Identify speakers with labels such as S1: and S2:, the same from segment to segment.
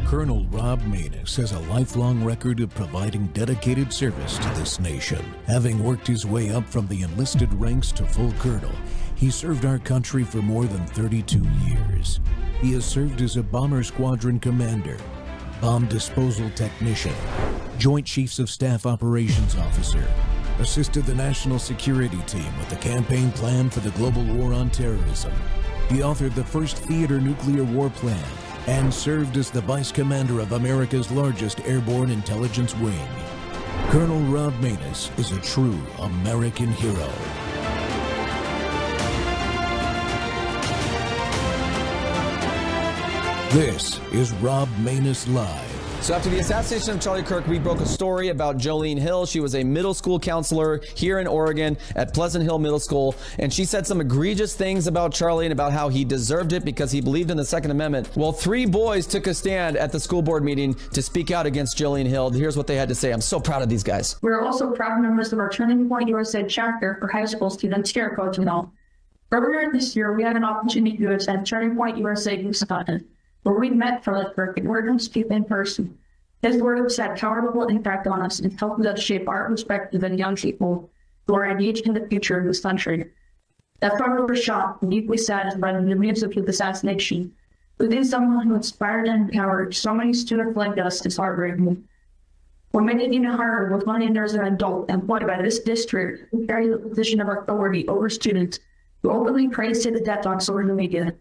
S1: Colonel Rob Maness has a lifelong record of providing dedicated service to this nation. Having worked his way up from the enlisted ranks to full colonel, he served our country for more than 32 years. He has served as a bomber squadron commander, bomb disposal technician, Joint Chiefs of Staff Operations Officer, assisted the National Security Team with the campaign plan for the global war on terrorism. He authored the first theater nuclear war plan and served as the Vice Commander of America's largest airborne intelligence wing. Colonel Rob Maness is a true American hero. This is Rob Maness Live.
S2: So after the assassination of Charlie Kirk, we broke a story about Jolene Hill. She was a middle school counselor here in Oregon at Pleasant Hill Middle School, and she said some egregious things about Charlie and about how he deserved it because he believed in the Second Amendment. Well, 3 boys took a stand at the school board meeting to speak out against Jolene Hill. Here's what they had to say. I'm so proud of these guys.
S3: We're also proud members of our Turning Point USA chapter for high school students here at Coachville. Earlier this year, we had an opportunity to attend Turning Point USA Youth Summit, where we met Charlie Kirk and heard him speak in person. His words had powerful impact on us and helped us shape our perspective on young people who are engaged in the future of this country. That's why we were shocked and deeply saddened by the news of his assassination. Losing someone who inspired and empowered so many students like us is heartbreaking. What made it even harder was learning there's an adult employed by this district who carries the position of authority over students who openly praised his death on social media.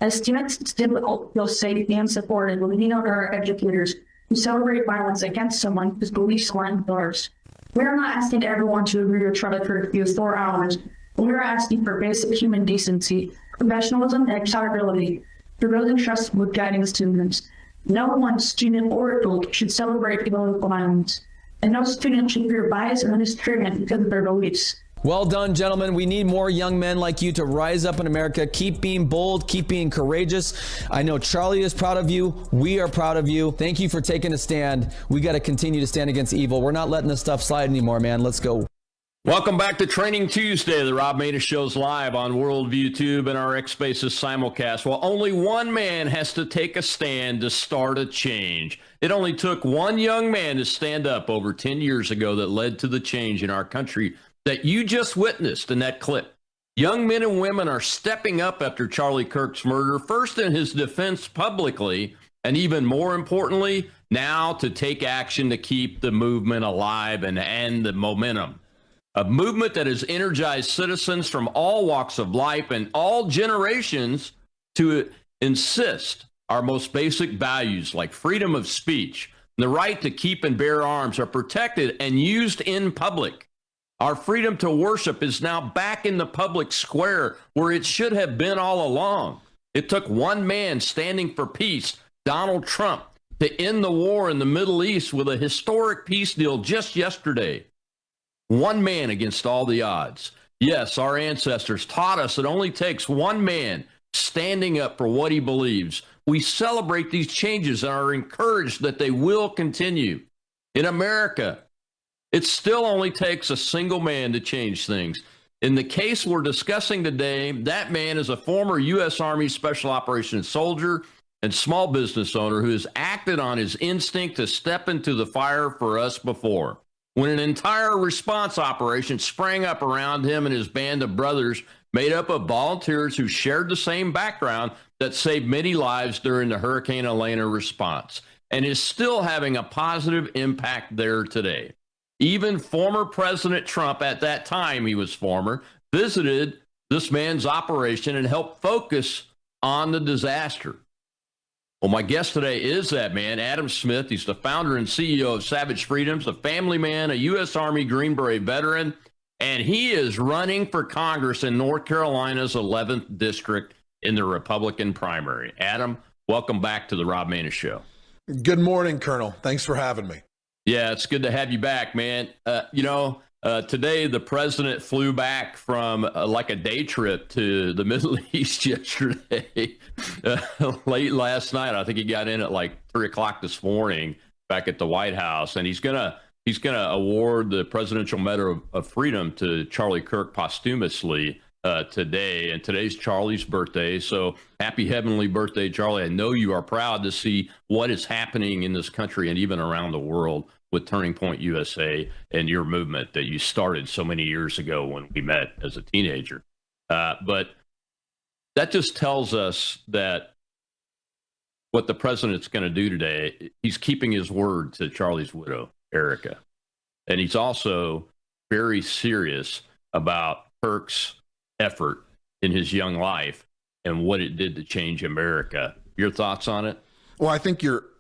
S3: As students, it's difficult to feel safe and supported when we know there are educators who celebrate violence against someone whose beliefs align with ours. We are not asking everyone to agree with Charlie Kirk's 4 hours, but we are asking for basic human decency, professionalism, and accountability for building trust with guiding students. No one, student or adult, should celebrate political violence, and no student should fear bias or mistreatment because of their beliefs.
S2: Well done, gentlemen. We need more young men like you to rise up in America. Keep being bold. Keep being courageous. I know Charlie is proud of you. We are proud of you. Thank you for taking a stand. We got to continue to stand against evil. We're not letting this stuff slide anymore, man. Let's go.
S4: Welcome back to Training Tuesday. The Rob Maness Show's live on Worldview Tube and our X Spaces simulcast. Well, only one man has to take a stand to start a change. It only took one young man to stand up over 10 years ago that led to the change in our country that you just witnessed in that clip. Young men and women are stepping up after Charlie Kirk's murder, first in his defense publicly, and even more importantly, now to take action to keep the movement alive and end the momentum. A movement that has energized citizens from all walks of life and all generations to insist our most basic values like freedom of speech and the right to keep and bear arms are protected and used in public. Our freedom to worship is now back in the public square where it should have been all along. It took one man standing for peace, Donald Trump, to end the war in the Middle East with a historic peace deal just yesterday. One man against all the odds. Yes, our ancestors taught us it only takes one man standing up for what he believes. We celebrate these changes and are encouraged that they will continue. In America, it still only takes a single man to change things. In the case we're discussing today, that man is a former U.S. Army Special Operations soldier and small business owner who has acted on his instinct to step into the fire for us before. When an entire response operation sprang up around him and his band of brothers made up of volunteers who shared the same background that saved many lives during the Hurricane Elena response and is still having a positive impact there today. Even former President Trump, at that time he was former, visited this man's operation and helped focus on the disaster. Well, my guest today is that man, Adam Smith. He's the founder and CEO of Savage Freedoms, a family man, a U.S. Army Green Beret veteran, and he is running for Congress in North Carolina's 11th District in the Republican primary. Adam, welcome back to the Rob Maness Show.
S5: Good morning, Colonel. Thanks for having me.
S4: Yeah, it's good to have you back, man. Today the president flew back from like a day trip to the Middle East yesterday, late last night. I think he got in at like 3 o'clock this morning back at the White House, and he's gonna award the Presidential Medal of Freedom to Charlie Kirk posthumously. today, and today's Charlie's birthday. So happy heavenly birthday, Charlie. I know you are proud to see what is happening in this country and even around the world with Turning Point USA and your movement that you started so many years ago when we met as a teenager. But that just tells us that what the president's going to do today, he's keeping his word to Charlie's widow, Erica. And he's also very serious about Kirk's effort in his young life and what it did to change America. Your thoughts on it?
S5: Well, I think your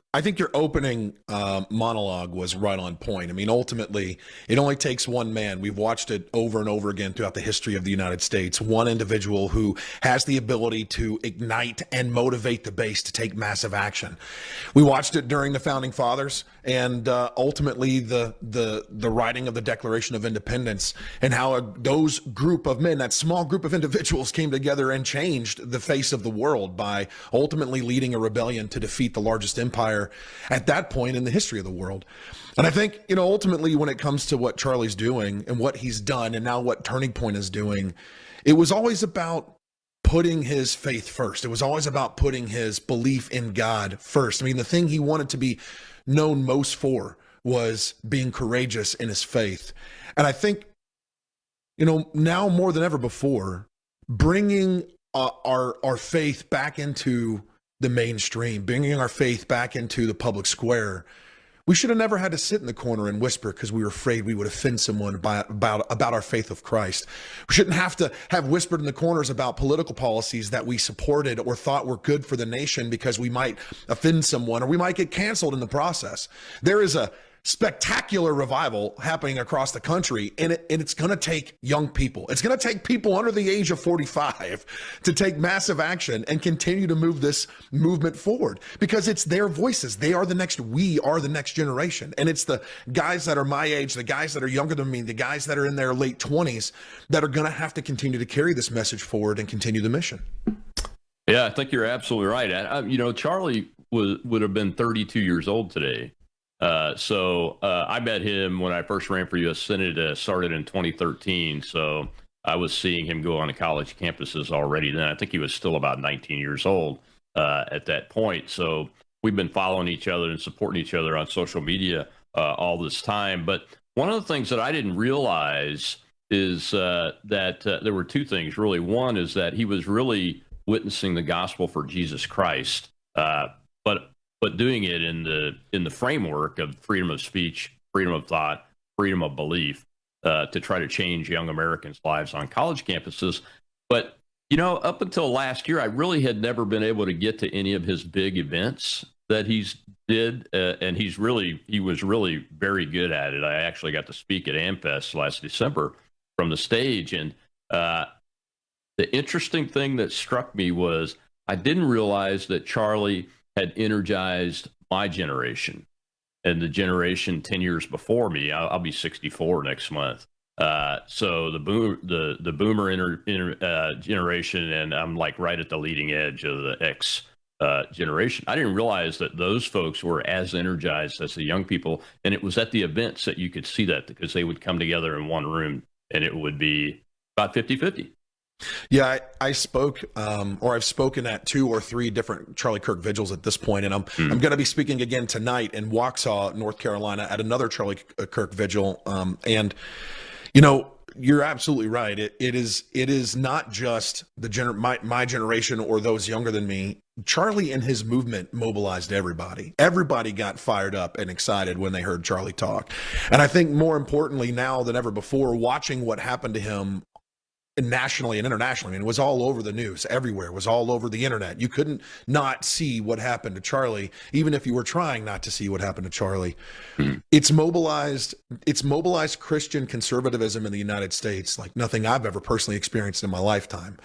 S5: opening monologue was right on point. I mean, ultimately, it only takes one man. We've watched it over and over again throughout the history of the United States. One individual who has the ability to ignite and motivate the base to take massive action. We watched it during the Founding Fathers and ultimately the writing of the Declaration of Independence, and how those group of men, that small group of individuals, came together and changed the face of the world by ultimately leading a rebellion to defeat the largest empire at that point in the history of the world. And I think, ultimately when it comes to what Charlie's doing and what he's done and now what Turning Point is doing, it was always about putting his faith first. It was always about putting his belief in God first. I mean, the thing he wanted to be known most for was being courageous in his faith. And I think, now more than ever before, bringing our faith back into the mainstream, bringing our faith back into the public square. We should have never had to sit in the corner and whisper because we were afraid we would offend someone about our faith of Christ. We shouldn't have to have whispered in the corners about political policies that we supported or thought were good for the nation because we might offend someone or we might get canceled in the process. There is a spectacular revival happening across the country, and it's going to take young people. It's going to take people under the age of 45 to take massive action and continue to move this movement forward, because it's their voices. We are the next generation. And it's the guys that are my age, the guys that are younger than me, the guys that are in their late 20s that are going to have to continue to carry this message forward and continue the mission.
S4: Yeah, I think you're absolutely right. Charlie would have been 32 years old today. So I met him when I first ran for U.S. Senate, started in 2013. So I was seeing him go on to college campuses already then. I think he was still about 19 years old at that point. So we've been following each other and supporting each other on social media all this time. But one of the things that I didn't realize is that there were two things, really. One is that he was really witnessing the gospel for Jesus Christ, but doing it in the framework of freedom of speech, freedom of thought, freedom of belief, to try to change young Americans' lives on college campuses. But, up until last year, I really had never been able to get to any of his big events that he's did. And he was really very good at it. I actually got to speak at AmFest last December from the stage. And the interesting thing that struck me was I didn't realize that Charlie had energized my generation and the generation 10 years before me. I'll be 64 next month. So the boomer generation, and I'm like right at the leading edge of the X generation. I didn't realize that those folks were as energized as the young people. And it was at the events that you could see that, because they would come together in one room and it would be about 50-50.
S5: Yeah, I spoke, or I've spoken at 2 or 3 different Charlie Kirk vigils at this point, and I'm going to be speaking again tonight in Waxhaw, North Carolina, at another Charlie Kirk vigil. And you're absolutely right. It is not just my generation or those younger than me. Charlie and his movement mobilized everybody. Everybody got fired up and excited when they heard Charlie talk. And I think more importantly now than ever before, watching what happened to him nationally and internationally. I mean, it was all over the news everywhere. It was all over the internet. You couldn't not see what happened to Charlie, even if you were trying not to see what happened to Charlie. It's mobilized Christian conservatism in the United States like nothing I've ever personally experienced in my lifetime.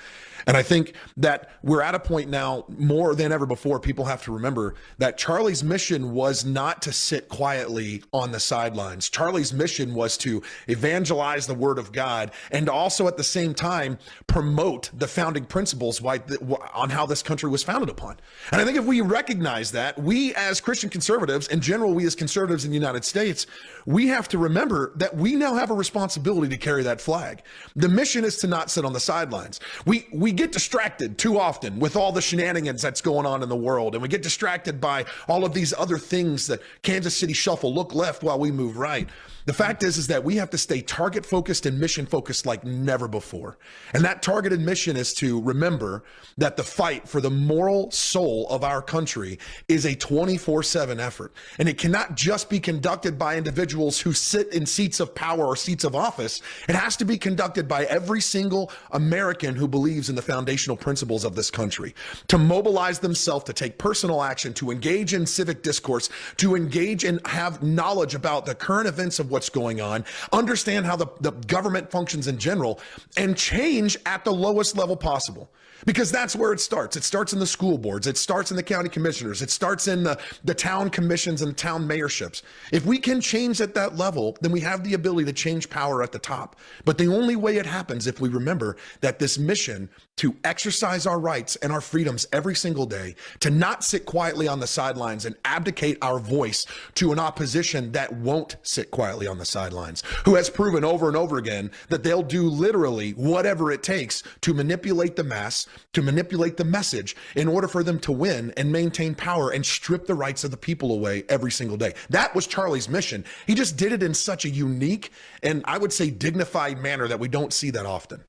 S5: And I think that we're at a point now more than ever before. People have to remember that Charlie's mission was not to sit quietly on the sidelines. Charlie's mission was to evangelize the word of God and also at the same time promote the founding principles on how this country was founded upon. And I think if we recognize that, we as Christian conservatives, in general, we as conservatives in the United States, we have to remember that we now have a responsibility to carry that flag. The mission is to not sit on the sidelines. We get distracted too often with all the shenanigans that's going on in the world, and we get distracted by all of these other things that Kansas City shuffle, look left while we move right. The fact is that we have to stay target focused and mission focused like never before. And that targeted mission is to remember that the fight for the moral soul of our country is a 24/7 effort. And it cannot just be conducted by individuals who sit in seats of power or seats of office. It has to be conducted by every single American who believes in the foundational principles of this country, to mobilize themselves, to take personal action, to engage in civic discourse, to engage and have knowledge about the current events of what's going on, understand how the government functions in general, and change at the lowest level possible. Because that's where it starts. It starts in the school boards. It starts in the county commissioners. It starts in the town commissions and town mayorships. If we can change at that level, then we have the ability to change power at the top. But the only way it happens if we remember that this mission to exercise our rights and our freedoms every single day, to not sit quietly on the sidelines and abdicate our voice to an opposition that won't sit quietly on the sidelines, who has proven over and over again that they'll do literally whatever it takes to manipulate the mass, to manipulate the message in order for them to win and maintain power and strip the rights of the people away every single day. That was Charlie's mission. He just did it in such a unique and I would say dignified manner that we don't see that often.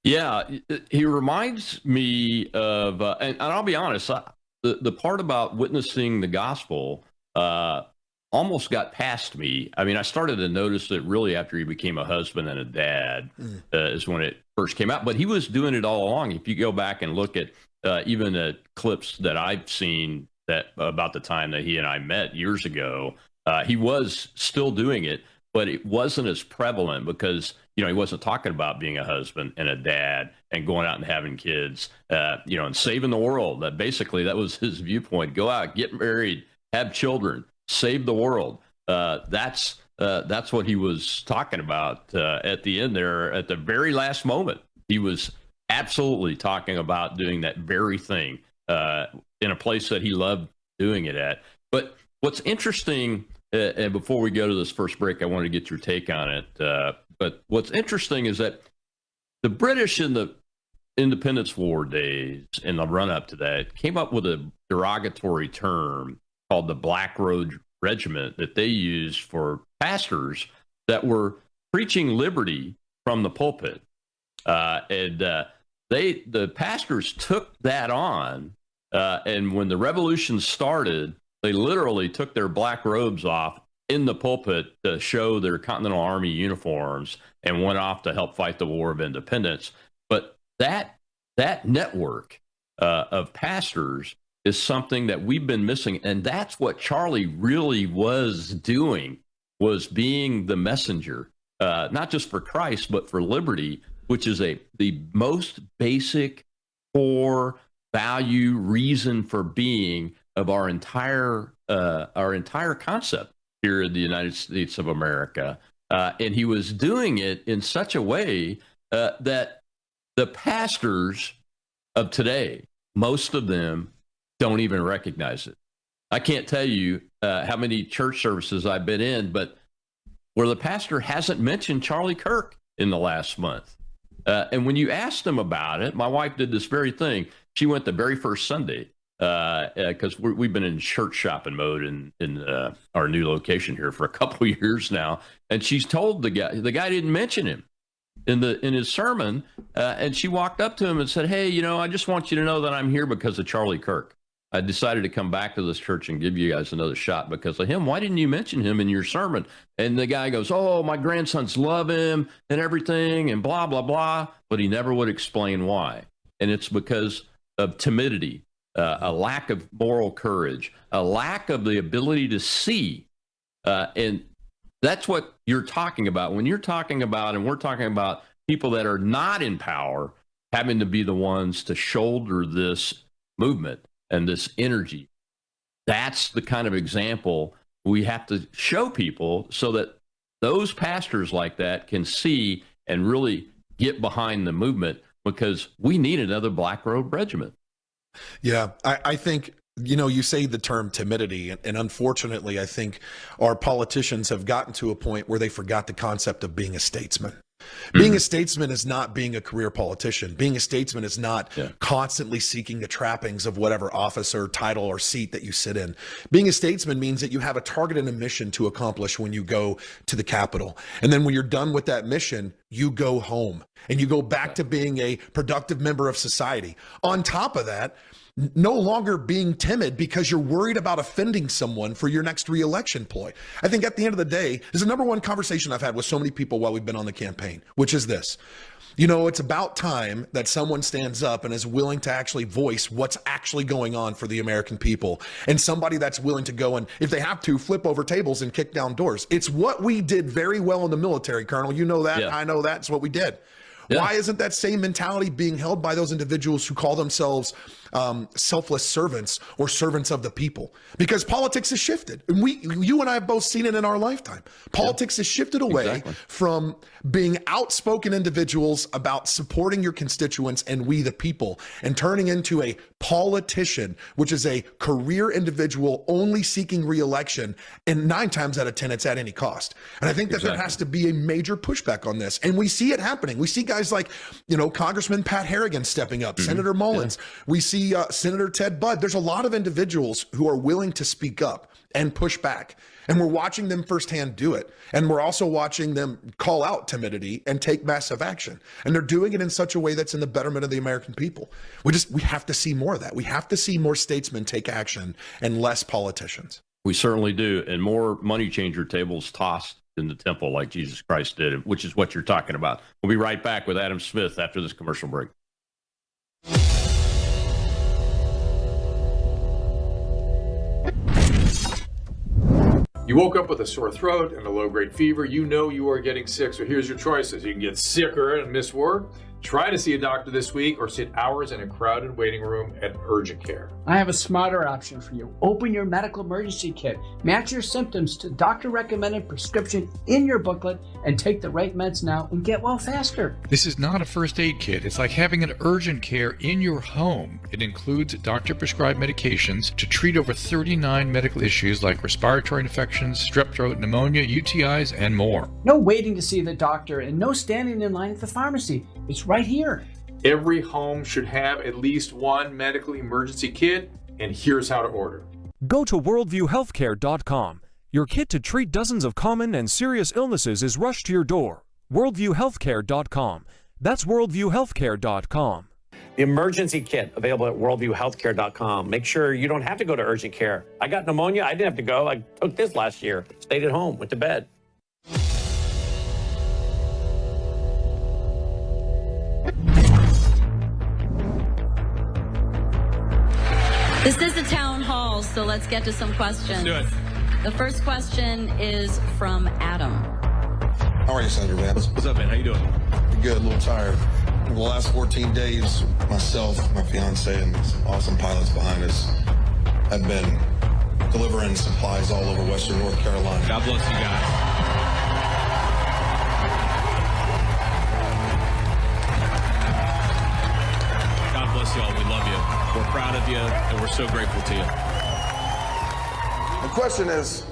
S4: Yeah, he reminds me of, and I'll be honest, the part about witnessing the gospel almost got past me. I mean, I started to notice it really after he became a husband and a dad is when it first came out. But he was doing it all along. If you go back and look at even the clips that I've seen that about the time that he and I met years ago, he was still doing it, but it wasn't as prevalent because, you know, he wasn't talking about being a husband and a dad and going out and having kids, you know, and saving the world. That basically, that was his viewpoint. Go out, get married, have children, save the world. That's what he was talking about at the end there. At the very last moment, he was absolutely talking about doing that very thing in a place that he loved doing it at. But what's interesting, and before we go to this first break, I want to get your take on it. But what's interesting is that the British in the Independence War days, in the run-up to that, came up with a derogatory term called the Black Road Regiment that they used for pastors that were preaching liberty from the pulpit. The pastors took that on, and when the revolution started, they literally took their black robes off in the pulpit to show their Continental Army uniforms and went off to help fight the War of Independence. But that network of pastors is something that we've been missing. And that's what Charlie really was doing, was being the messenger, not just for Christ, but for liberty, which is the most basic core value, reason for being of our entire concept here in the United States of America. And he was doing it in such a way that the pastors of today, most of them, don't even recognize it. I can't tell you how many church services I've been in, but where the pastor hasn't mentioned Charlie Kirk in the last month. And when you asked them about it, my wife did this very thing. She went the very first Sunday because we've been in church shopping mode in our new location here for a couple of years now. And she's told the guy didn't mention him in his sermon. And she walked up to him and said, "Hey, you know, I just want you to know that I'm here because of Charlie Kirk. I decided to come back to this church and give you guys another shot because of him. Why didn't you mention him in your sermon?" And the guy goes, "Oh, my grandsons love him and everything and blah, blah, blah." But he never would explain why. And it's because of timidity, a lack of moral courage, a lack of the ability to see. And that's what you're talking about. When you're talking about, and we're talking about people that are not in power having to be the ones to shoulder this movement and this energy. That's the kind of example we have to show people so that those pastors like that can see and really get behind the movement because we need another Black Robe Regiment.
S5: Yeah, I think, you say the term timidity, and unfortunately, I think our politicians have gotten to a point where they forgot the concept of being a statesman. Being a statesman is not being a career politician. Being a statesman is not constantly seeking the trappings of whatever office or title or seat that you sit in. Being a statesman means that you have a target and a mission to accomplish when you go to the Capitol. And then when you're done with that mission, you go home and you go back to being a productive member of society. On top of that, no longer being timid because you're worried about offending someone for your next reelection ploy. I think at the end of the day, this is the number one conversation I've had with so many people while we've been on the campaign, which is this. It's about time that someone stands up and is willing to actually voice what's actually going on for the American people, and somebody that's willing to go and, if they have to, flip over tables and kick down doors. It's what we did very well in the military, Colonel. You know that. Yeah. I know that's what we did. Yeah. Why isn't that same mentality being held by those individuals who call themselves selfless servants or servants of the people? Because politics has shifted. And you and I have both seen it in our lifetime. Politics has shifted away from being outspoken individuals about supporting your constituents and we the people, and turning into a politician, which is a career individual only seeking reelection. And 9 times out of 10, it's at any cost. And I think that there has to be a major pushback on this. And we see it happening. We see guys like, Congressman Pat Harrigan stepping up, Senator Mullins. We see Senator Ted Budd. There's a lot of individuals who are willing to speak up and push back. And we're watching them firsthand do it. And we're also watching them call out timidity and take massive action. And they're doing it in such a way that's in the betterment of the American people. We have to see more of that. We have to see more statesmen take action and less politicians.
S4: We certainly do. And more money changer tables tossed in the temple like Jesus Christ did, which is what you're talking about. We'll be right back with Adam Smith after this commercial break.
S6: You woke up with a sore throat and a low-grade fever. You know you are getting sick, so here's your choices. You can get sicker and miss work. Try to see a doctor this week, or sit hours in a crowded waiting room at urgent care.
S7: I have a smarter option for you. Open your medical emergency kit. Match your symptoms to doctor-recommended prescription in your booklet and take the right meds now and get well faster.
S8: This is not a first aid kit. It's like having an urgent care in your home. It includes doctor-prescribed medications to treat over 39 medical issues like respiratory infections, strep throat, pneumonia, UTIs, and more.
S7: No waiting to see the doctor and no standing in line at the pharmacy. It's right here.
S6: Every home should have at least one medical emergency kit, and here's how to order.
S9: Go to worldviewhealthcare.com. Your kit to treat dozens of common and serious illnesses is rushed to your door. worldviewhealthcare.com. That's worldviewhealthcare.com.
S10: The emergency kit available at worldviewhealthcare.com. Make sure you don't have to go to urgent care. I got pneumonia. I didn't have to go. I took this last year. Stayed at home. Went to bed.
S11: This is a town hall, so let's get to some questions.
S6: Let's do it.
S11: The first question is from Adam.
S12: How are you, Senator Vance?
S6: What's up, man? How you doing?
S12: Good, a little tired. For the last 14 days, myself, my fiance, and some awesome pilots behind us have been delivering supplies all over Western North Carolina.
S6: God bless you guys. God bless you all. We love you. We're proud of you, and we're so grateful to you.
S12: The question is,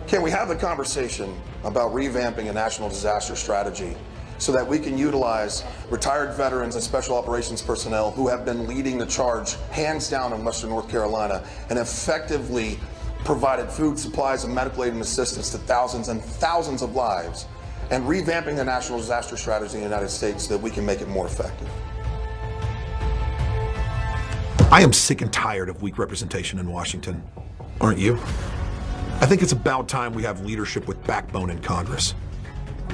S12: can we have a conversation about revamping a national disaster strategy so that we can utilize retired veterans and special operations personnel who have been leading the charge hands down in Western North Carolina and effectively provided food supplies and medical aid and assistance to thousands and thousands of lives, and revamping the national disaster strategy in the United States so that we can make it more effective?
S5: I am sick and tired of weak representation in Washington. Aren't you? I think it's about time we have leadership with backbone in Congress.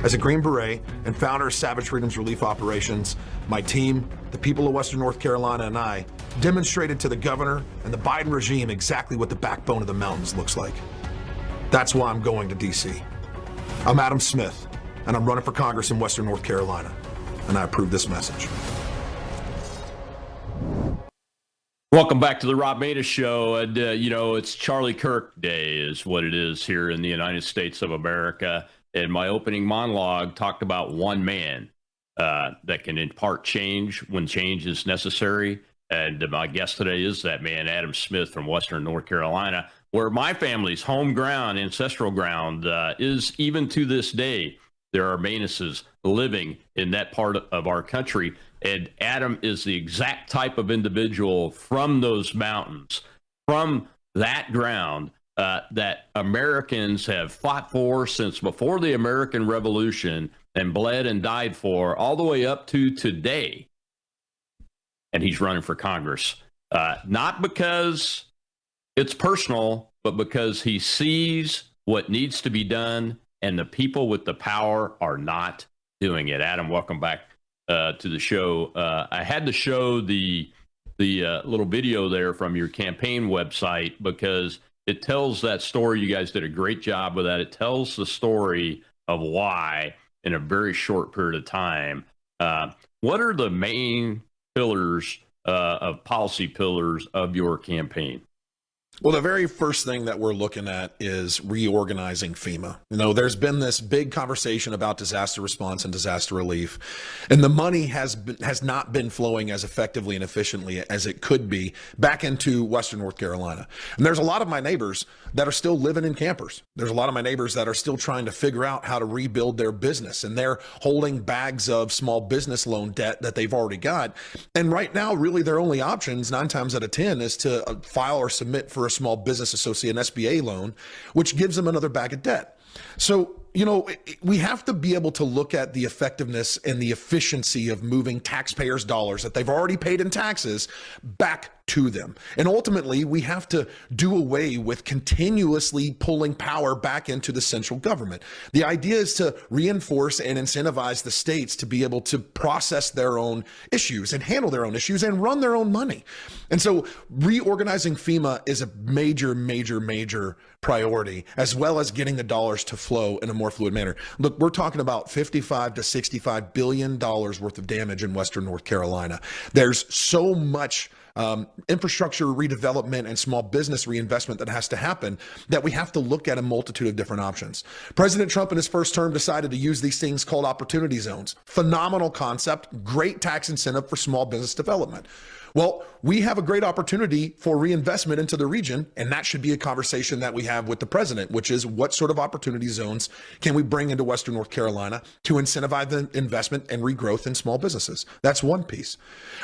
S5: As a Green Beret and founder of Savage Freedom's Relief Operations, my team, the people of Western North Carolina, and I demonstrated to the governor and the Biden regime exactly what the backbone of the mountains looks like. That's why I'm going to D.C. I'm Adam Smith, and I'm running for Congress in Western North Carolina, and I approve this message.
S4: Welcome back to the Rob Maness Show. And, it's Charlie Kirk Day is what it is here in the United States of America. And my opening monologue talked about one man. that can impart change when change is necessary. And my guest today is that man, Adam Smith from Western North Carolina, where my family's home ground, ancestral ground, is even to this day. There are Manesses living in that part of our country. And Adam is the exact type of individual from those mountains, from that ground, that Americans have fought for since before the American Revolution and bled and died for all the way up to today. And he's running for Congress, not because it's personal, but because he sees what needs to be done and the people with the power are not doing it. Adam, welcome back to the show. I had to show the little video there from your campaign website because it tells that story. You guys did a great job with that. It tells the story of why in a very short period of time. What are the main pillars of policy pillars of your campaign?
S5: Well, the very first thing that we're looking at is reorganizing FEMA. You know, there's been this big conversation about disaster response and disaster relief, and the money has not been flowing as effectively and efficiently as it could be back into Western North Carolina. And there's a lot of my neighbors that are still living in campers. There's a lot of my neighbors that are still trying to figure out how to rebuild their business, and they're holding bags of small business loan debt that they've already got. And right now, really their only options 9 times out of 10 is to file or submit for a small business associate, an SBA loan, which gives them another bag of debt. So, you know, we have to be able to look at the effectiveness and the efficiency of moving taxpayers' dollars that they've already paid in taxes back to them. And ultimately, we have to do away with continuously pulling power back into the central government. The idea is to reinforce and incentivize the states to be able to process their own issues and handle their own issues and run their own money. And so reorganizing FEMA is a major, major, major priority, as well as getting the dollars to flow in a more fluid manner. Look, we're talking about $55 to $65 billion worth of damage in Western North Carolina. There's so much infrastructure redevelopment and small business reinvestment that has to happen that we have to look at a multitude of different options. President Trump in his first term decided to use these things called opportunity zones. Phenomenal concept, great tax incentive for small business development. Well, we have a great opportunity for reinvestment into the region, and that should be a conversation that we have with the president, which is what sort of opportunity zones can we bring into Western North Carolina to incentivize the investment and regrowth in small businesses? That's one piece.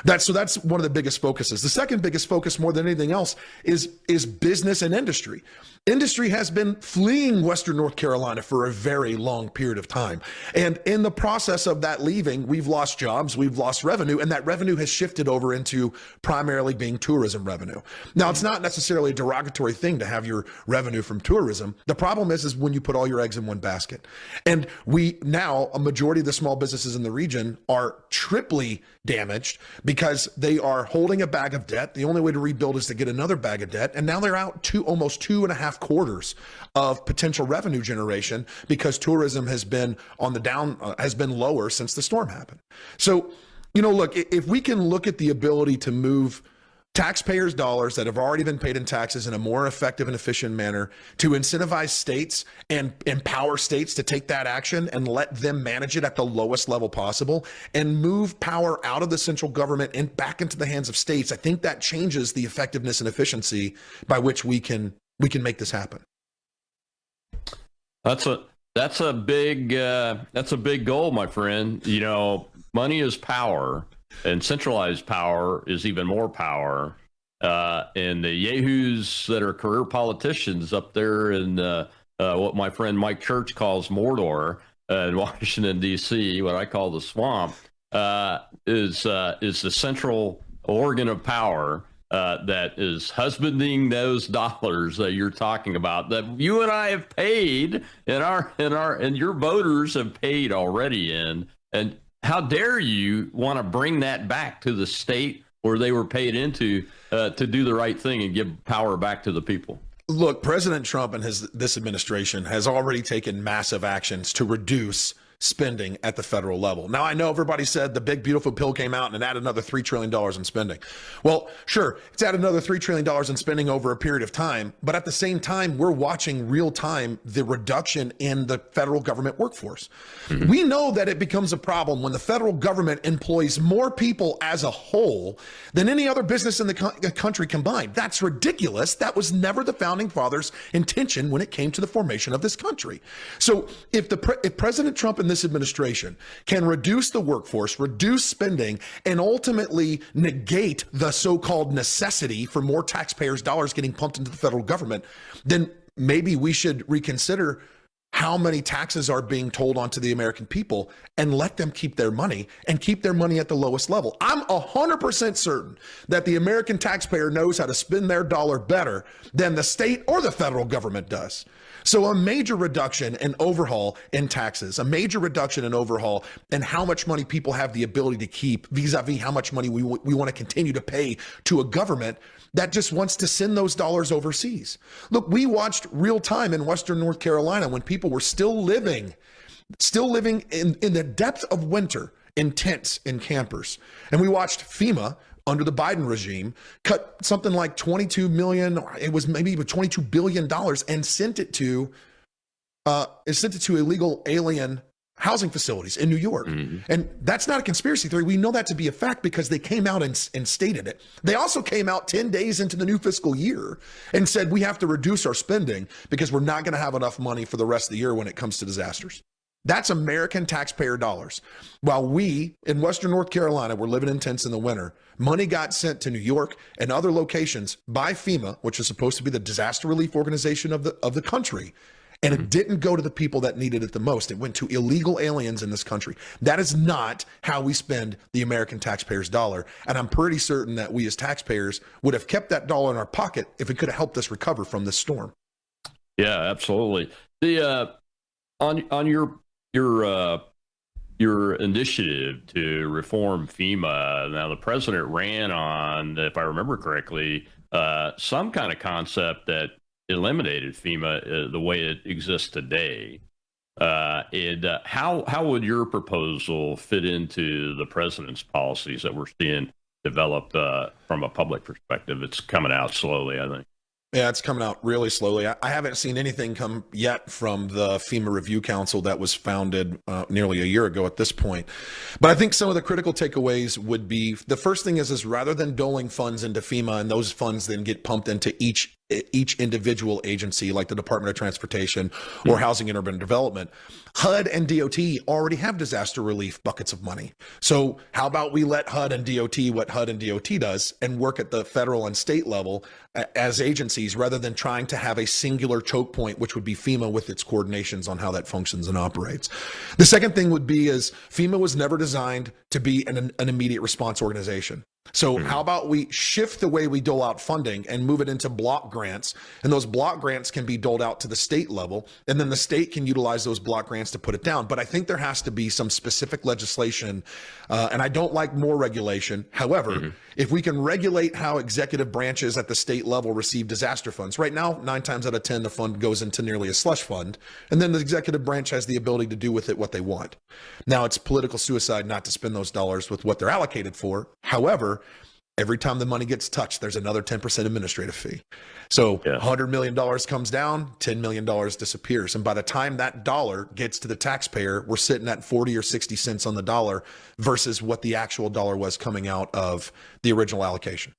S5: That's one of the biggest focuses. The second biggest focus, more than anything else, is business and industry. Industry has been fleeing Western North Carolina for a very long period of time. And in the process of that leaving, we've lost jobs, we've lost revenue, and that revenue has shifted over into primarily being tourism revenue. Now, it's not necessarily a derogatory thing to have your revenue from tourism. The problem is when you put all your eggs in one basket. And a majority of the small businesses in the region are triply damaged because they are holding a bag of debt. The only way to rebuild is to get another bag of debt. And now they're out almost 2.5 quarters of potential revenue generation because tourism has been on the down, has been lower since the storm happened. So, you know, look, if we can look at the ability to move taxpayers' dollars that have already been paid in taxes in a more effective and efficient manner to incentivize states and empower states to take that action and let them manage it at the lowest level possible and move power out of the central government and back into the hands of states, I think that changes the effectiveness and efficiency by which we can make this happen.
S4: That's a big goal, my friend. You know, money is power, and centralized power is even more power. And the yahoos that are career politicians up there in what my friend Mike Church calls Mordor in Washington, D.C., what I call the swamp, is the central organ of power that is husbanding those dollars that you're talking about, that you and I have paid and your voters have paid already in. And how dare you want to bring that back to the state where they were paid into to do the right thing and give power back to the people?
S5: Look, President Trump and this administration has already taken massive actions to reduce spending at the federal level. Now, I know everybody said the big, beautiful bill came out and it added another $3 trillion in spending. Well, sure, it's added another $3 trillion in spending over a period of time. But at the same time, we're watching real time the reduction in the federal government workforce. Mm-hmm. We know that it becomes a problem when the federal government employs more people as a whole than any other business in the country combined. That's ridiculous. That was never the founding fathers' intention when it came to the formation of this country. So if President Trump and this administration can reduce the workforce, reduce spending, and ultimately negate the so-called necessity for more taxpayers' dollars getting pumped into the federal government, then maybe we should reconsider how many taxes are being told onto the American people and let them keep their money and keep their money at the lowest level. I'm 100% certain that the American taxpayer knows how to spend their dollar better than the state or the federal government does. So a major reduction and overhaul in taxes, a major reduction and overhaul in how much money people have the ability to keep vis-a-vis how much money we want to continue to pay to a government that just wants to send those dollars overseas. Look, we watched real time in Western North Carolina when people were still living in the depth of winter in tents and campers. And we watched FEMA under the Biden regime cut something like 22 million, it was maybe even $22 billion, and sent it to illegal alien housing facilities in New York. Mm-hmm. And that's not a conspiracy theory. We know that to be a fact because they came out and stated it. They also came out 10 days into the new fiscal year and said, we have to reduce our spending because we're not going to have enough money for the rest of the year when it comes to disasters. That's American taxpayer dollars. While we in Western North Carolina were living in tents in the winter, money got sent to New York and other locations by FEMA, which is supposed to be the disaster relief organization of the country. And it didn't go to the people that needed it the most. It went to illegal aliens in this country. That is not how we spend the American taxpayer's dollar. And I'm pretty certain that we as taxpayers would have kept that dollar in our pocket if it could have helped us recover from this storm.
S4: Yeah, absolutely. The on your initiative to reform FEMA. Now, the president ran on, if I remember correctly, some kind of concept that eliminated FEMA the way it exists today. How would your proposal fit into the president's policies that we're seeing developed from a public perspective? It's coming out slowly, I think.
S5: Yeah, it's coming out really slowly. I haven't seen anything come yet from the FEMA Review Council that was founded nearly a year ago at this point. But I think some of the critical takeaways would be, the first thing is rather than doling funds into FEMA and those funds then get pumped into each individual agency like the Department of Transportation or Housing and Urban Development, HUD and DOT already have disaster relief buckets of money. So how about we let HUD and DOT what HUD and DOT does and work at the federal and state level as agencies rather than trying to have a singular choke point, which would be FEMA with its coordinations on how that functions and operates. The second thing would be is FEMA was never designed to be an immediate response organization. So how about we shift the way we dole out funding and move it into block grants, and those block grants can be doled out to the state level, and then the state can utilize those block grants to put it down. But I think there has to be some specific legislation, and I don't like more regulation. However, if we can regulate how executive branches at the state level receive disaster funds, right now, 9 times out of 10, the fund goes into nearly a slush fund, and then the executive branch has the ability to do with it what they want. Now, it's political suicide not to spend those dollars with what they're allocated for. However, every time the money gets touched, there's another 10% administrative fee. So $100 million comes down, $10 million disappears. And by the time that dollar gets to the taxpayer, we're sitting at 40 or 60 cents on the dollar versus what the actual dollar was coming out of the original allocation.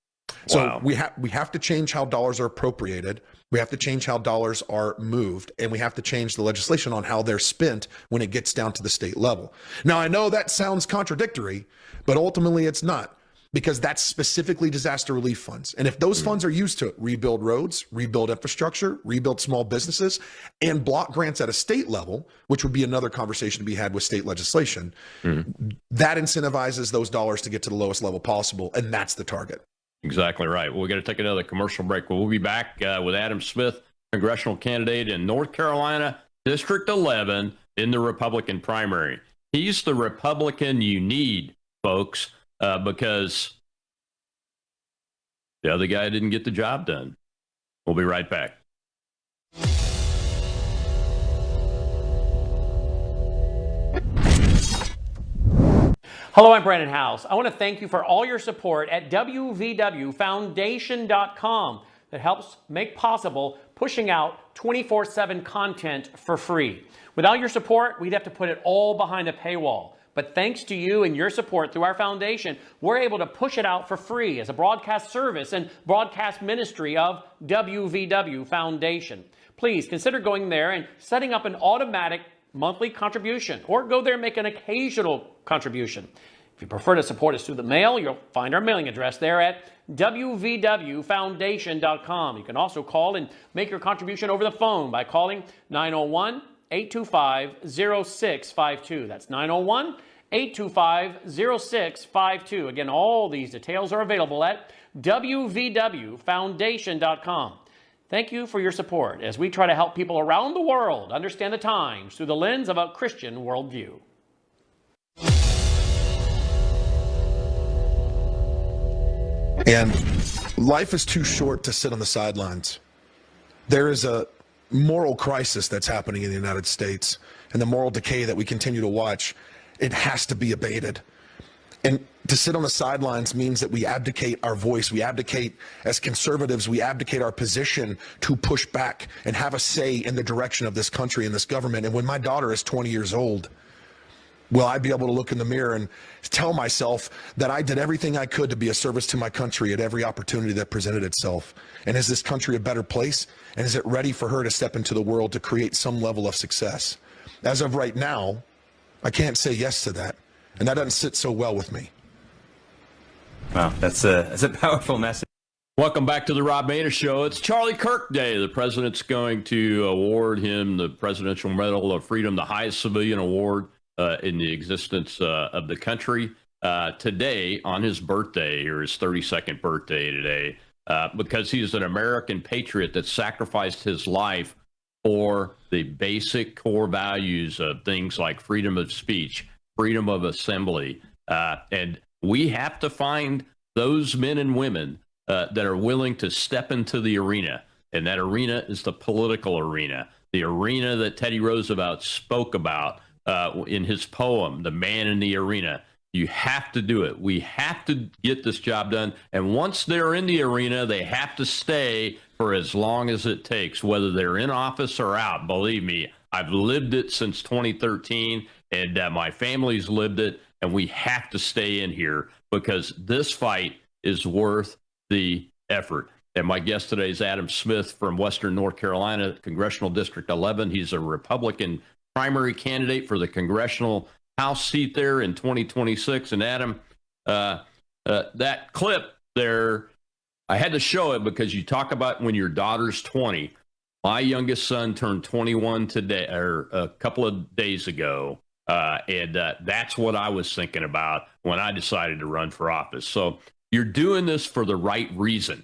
S5: So we have to change how dollars are appropriated. We have to change how dollars are moved, and we have to change the legislation on how they're spent when it gets down to the state level. Now, I know that sounds contradictory, but ultimately it's not, because that's specifically disaster relief funds. And if those funds are used to rebuild roads, rebuild infrastructure, rebuild small businesses, and block grants at a state level, which would be another conversation to be had with state legislation, that incentivizes those dollars to get to the lowest level possible, and that's the target.
S4: Exactly right. Well, we're going to take another commercial break. We'll be back with Adam Smith, congressional candidate in North Carolina, District 11, in the Republican primary. He's the Republican you need, folks, because the other guy didn't get the job done. We'll be right back.
S10: Hello, I'm Brandon House. I want to thank you for all your support at wvwfoundation.com that helps make possible pushing out 24/7 content for free. Without your support, we'd have to put it all behind a paywall. But thanks to you and your support through our foundation, we're able to push it out for free as a broadcast service and broadcast ministry of WVW Foundation. Please consider going there and setting up an automatic monthly contribution, or go there and make an occasional contribution. If you prefer to support us through the mail, you'll find our mailing address there at wvwfoundation.com. You can also call and make your contribution over the phone by calling 901-825-0652. That's 901-825-0652. Again, all these details are available at wvwfoundation.com. Thank you for your support as we try to help people around the world understand the times through the lens of a Christian worldview.
S5: And life is too short to sit on the sidelines. There is a moral crisis that's happening in the United States, and the moral decay that we continue to watch, it has to be abated. And to sit on the sidelines means that we abdicate our voice. We abdicate as conservatives. We abdicate our position to push back and have a say in the direction of this country and this government. And when my daughter is 20 years old, will I be able to look in the mirror and tell myself that I did everything I could to be a service to my country at every opportunity that presented itself? And is this country a better place? And is it ready for her to step into the world to create some level of success? As of right now, I can't say yes to that. And that doesn't sit so well with me.
S13: Wow, that's a powerful message.
S4: Welcome back to the Rob Maness Show. It's Charlie Kirk Day. The president's going to award him the Presidential Medal of Freedom, the highest civilian award in the existence of the country. Today, on his birthday, or his 32nd birthday today, because he's an American patriot that sacrificed his life for the basic core values of things like freedom of speech, freedom of assembly. And we have to find those men and women that are willing to step into the arena. And that arena is the political arena, the arena that Teddy Roosevelt spoke about in his poem, The Man in the Arena. You have to do it. We have to get this job done. And once they're in the arena, they have to stay for as long as it takes, whether they're in office or out. Believe me, I've lived it since 2013, and my family's lived it, and we have to stay in here because this fight is worth the effort. And my guest today is Adam Smith from Western North Carolina, Congressional District 11. He's a Republican primary candidate for the congressional House seat there in 2026. And Adam, that clip there, I had to show it because you talk about when your daughter's 20. My youngest son turned 21 today, or a couple of days ago. And that's what I was thinking about when I decided to run for office. So you're doing this for the right reason,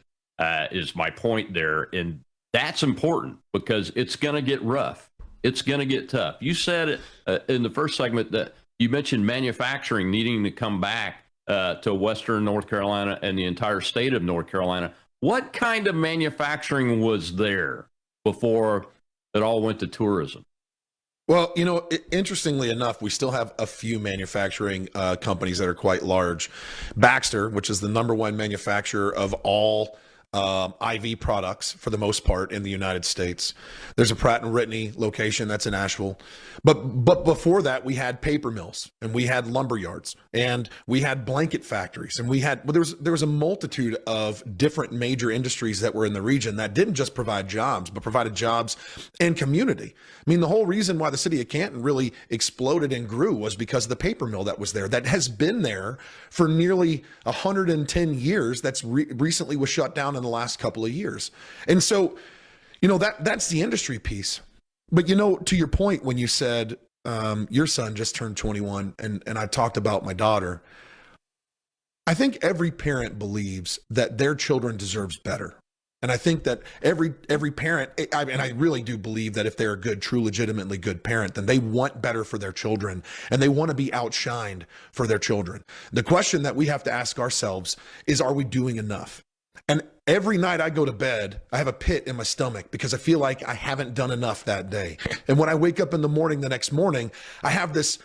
S4: is my point there. And that's important because it's going to get rough. It's going to get tough. You said in the first segment that you mentioned manufacturing needing to come back to Western North Carolina and the entire state of North Carolina. What kind of manufacturing was there before it all went to tourism?
S5: Well, you know, interestingly enough, we still have a few manufacturing companies that are quite large. Baxter, which is the #1 manufacturer of all IV products for the most part in the United States. There's a Pratt & Whitney location that's in Asheville. But before that, we had paper mills and we had lumber yards and we had blanket factories and we had, well, there was a multitude of different major industries that were in the region that didn't just provide jobs, but provided jobs and community. I mean, the whole reason why the city of Canton really exploded and grew was because of the paper mill that was there, that has been there for nearly 110 years. That's recently was shut down in the last couple of years. And so, you know, that's the industry piece. But, you know, to your point, when you said your son just turned 21 and I talked about my daughter, I think every parent believes that their children deserves better. And I think that every parent, and I really do believe that if they're a good, true, legitimately good parent, then they want better for their children and they want to be outshined for their children. The question that we have to ask ourselves is, are we doing enough? And Every night I go to bed, I have a pit in my stomach because I feel like I haven't done enough that day. And when I wake up in the morning, the next morning, I have this,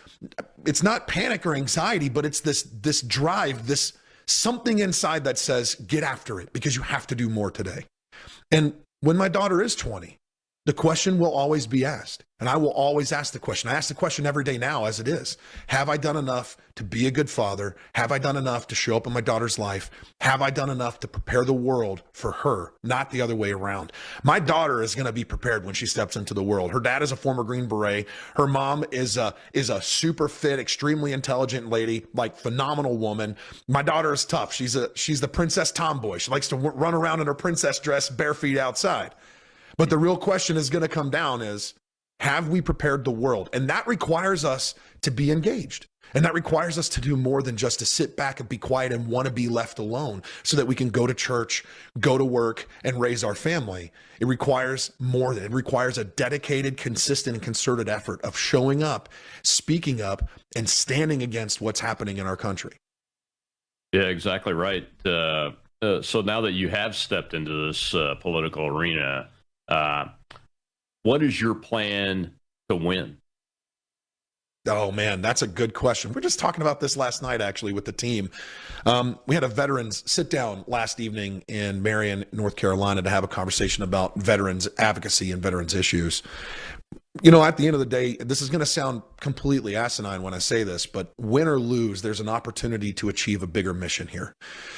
S5: it's not panic or anxiety, but it's this drive, this something inside that says, get after it because you have to do more today. And when my daughter is 20, the question will always be asked. And I will always ask the question. I ask the question every day now as it is. Have I done enough to be a good father? Have I done enough to show up in my daughter's life? Have I done enough to prepare the world for her, not the other way around? My daughter is going to be prepared when she steps into the world. Her dad is a former Green Beret. Her mom is a super fit, extremely intelligent lady, like phenomenal woman. My daughter is tough. She's the princess tomboy. She likes to run around in her princess dress, bare feet outside. But the real question is going to come down is, have we prepared the world? And that requires us to be engaged. And that requires us to do more than just to sit back and be quiet and want to be left alone so that we can go to church, go to work, and raise our family. It requires more than it requires a dedicated, consistent, and concerted effort of showing up, speaking up, and standing against what's happening in our country.
S4: Yeah, exactly right. So now that you have stepped into this political arena, what is your plan to win?
S5: Oh, man, that's a good question. We're just talking about this last night, actually, with the team. We had a veterans sit down last evening in Marion, North Carolina, to have a conversation about veterans advocacy and veterans issues. You know, at the end of the day, this is going to sound completely asinine when I say this, but win or lose, there's an opportunity to achieve a bigger mission here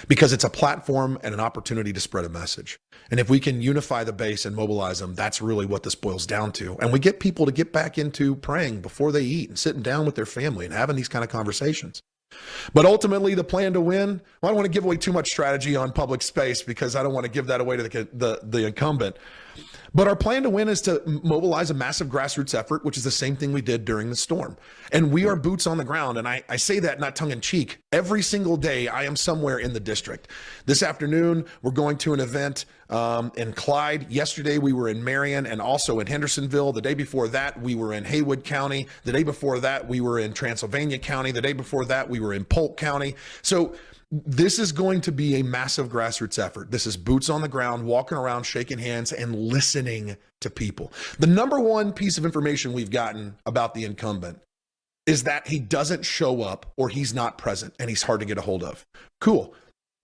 S5: because it's a platform and an opportunity to spread a message. And if we can unify the base and mobilize them, that's really what this boils down to. And we get people to get back into praying before they eat and sitting down with their family and having these kind of conversations. But ultimately, the plan to win, well, I don't want to give away too much strategy on public space because I don't want to give that away to the incumbent. But our plan to win is to mobilize a massive grassroots effort, which is the same thing we did during the storm. And we are boots on the ground. And I say that not tongue in cheek. Every single day, I am somewhere in the district. This afternoon, we're going to an event in Clyde. Yesterday, we were in Marion and also in Hendersonville. The day before that, we were in Haywood County. The day before that, we were in Transylvania County. The day before that, we were in Polk County. So this is going to be a massive grassroots effort. This is boots on the ground, walking around, shaking hands, and listening to people. The number one piece of information we've gotten about the incumbent is that he doesn't show up or he's not present and he's hard to get a hold of. Cool.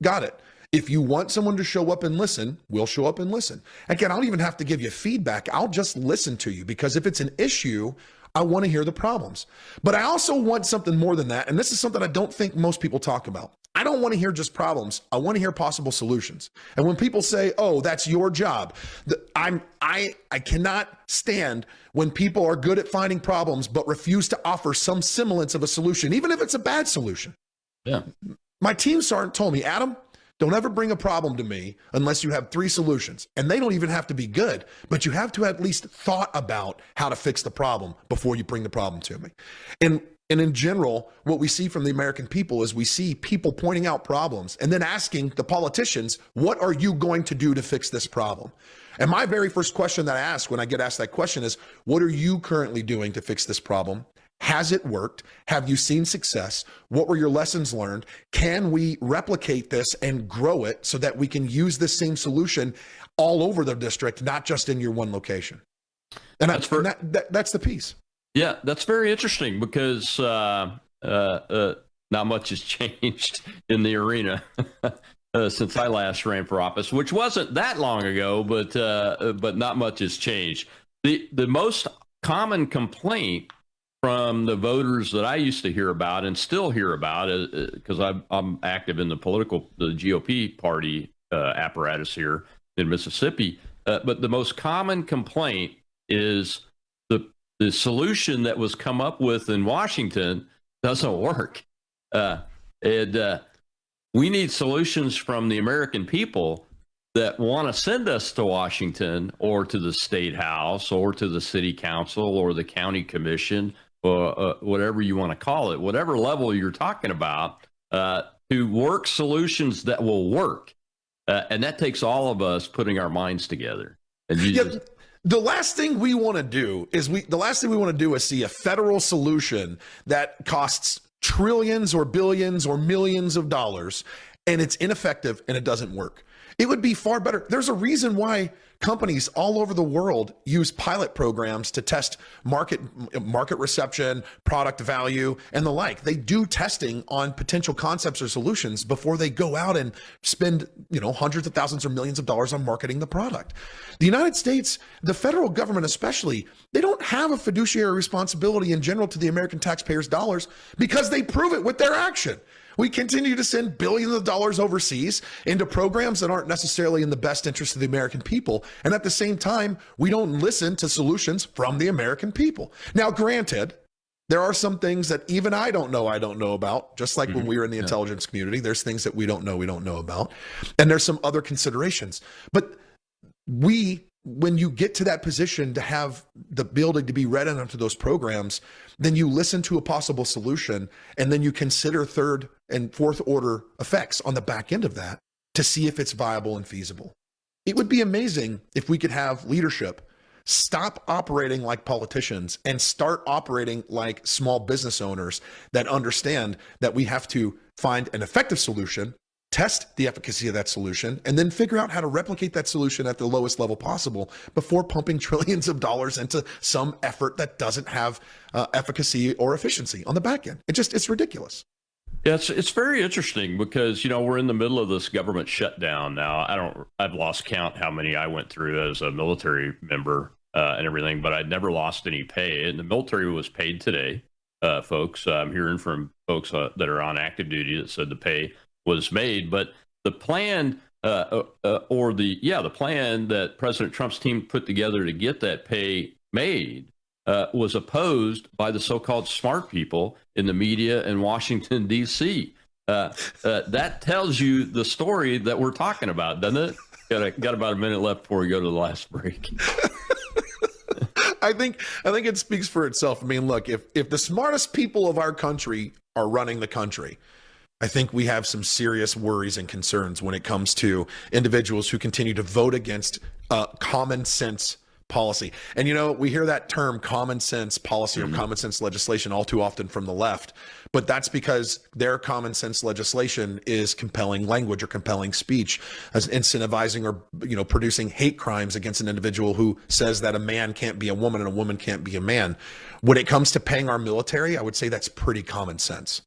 S5: Got it. If you want someone to show up and listen, we'll show up and listen. Again, I don't even have to give you feedback. I'll just listen to you because if it's an issue, I want to hear the problems. But I also want something more than that. And this is something I don't think most people talk about. I don't want to hear just problems. I want to hear possible solutions. And when people say, oh, that's your job, I cannot stand when people are good at finding problems but refuse to offer some semblance of a solution, even if it's a bad solution.
S4: Yeah.
S5: My team sergeant told me, Adam, don't ever bring a problem to me unless you have 3 solutions. And they don't even have to be good, but you have to at least thought about how to fix the problem before you bring the problem to me. And in general, what we see from the American people is we see people pointing out problems and then asking the politicians, what are you going to do to fix this problem? And my very first question that I ask when I get asked that question is, what are you currently doing to fix this problem? Has it worked? Have you seen success? What were your lessons learned? Can we replicate this and grow it so that we can use this same solution all over the district, not just in your one location? And that's the piece.
S4: Yeah, that's very interesting because not much has changed in the arena since I last ran for office, which wasn't that long ago, but not much has changed. The most common complaint from the voters that I used to hear about and still hear about, because I'm active in the GOP party apparatus here in Mississippi, but the most common complaint is the solution that was come up with in Washington doesn't work. We need solutions from the American people that want to send us to Washington or to the state house or to the city council or the county commission or whatever you want to call it, whatever level you're talking about, to work solutions that will work. And that takes all of us putting our minds together. And
S5: the last thing we want to do is see a federal solution that costs trillions or billions or millions of dollars, and it's ineffective and it doesn't work. It would be far better. There's a reason why companies all over the world use pilot programs to test market reception, product value, and the like. They do testing on potential concepts or solutions before they go out and spend, hundreds of thousands or millions of dollars on marketing the product. The United States, the federal government especially, they don't have a fiduciary responsibility in general to the American taxpayers' dollars because they prove it with their action. We continue to send billions of dollars overseas into programs that aren't necessarily in the best interest of the American people. And at the same time, we don't listen to solutions from the American people. Now, granted, there are some things that even I don't know about, just like when we were in the intelligence community. There's things that we don't know about. And there's some other considerations. But when you get to that position to have the ability to be read into those programs, then you listen to a possible solution, and then you consider third and fourth order effects on the back end of that to see if it's viable and feasible. It would be amazing if we could have leadership stop operating like politicians and start operating like small business owners that understand that we have to find an effective solution, test the efficacy of that solution, and then figure out how to replicate that solution at the lowest level possible before pumping trillions of dollars into some effort that doesn't have efficacy or efficiency on the back end. It's ridiculous.
S4: Yeah, it's very interesting because, we're in the middle of this government shutdown now. I've lost count how many I went through as a military member and everything, but I'd never lost any pay. And the military was paid today, folks. I'm hearing from folks that are on active duty that said the pay was made, but the plan the plan that President Trump's team put together to get that pay made was opposed by the so-called smart people in the media in Washington, D.C. That tells you the story that we're talking about, doesn't it? Got about a minute left before we go to the last break.
S5: I think it speaks for itself. I mean, look, if the smartest people of our country are running the country, I think we have some serious worries and concerns when it comes to individuals who continue to vote against common sense policy. And, we hear that term common sense policy or common sense legislation all too often from the left, but that's because their common sense legislation is compelling language or compelling speech, as incentivizing or, producing hate crimes against an individual who says that a man can't be a woman and a woman can't be a man. When it comes to paying our military, I would say that's pretty common sense.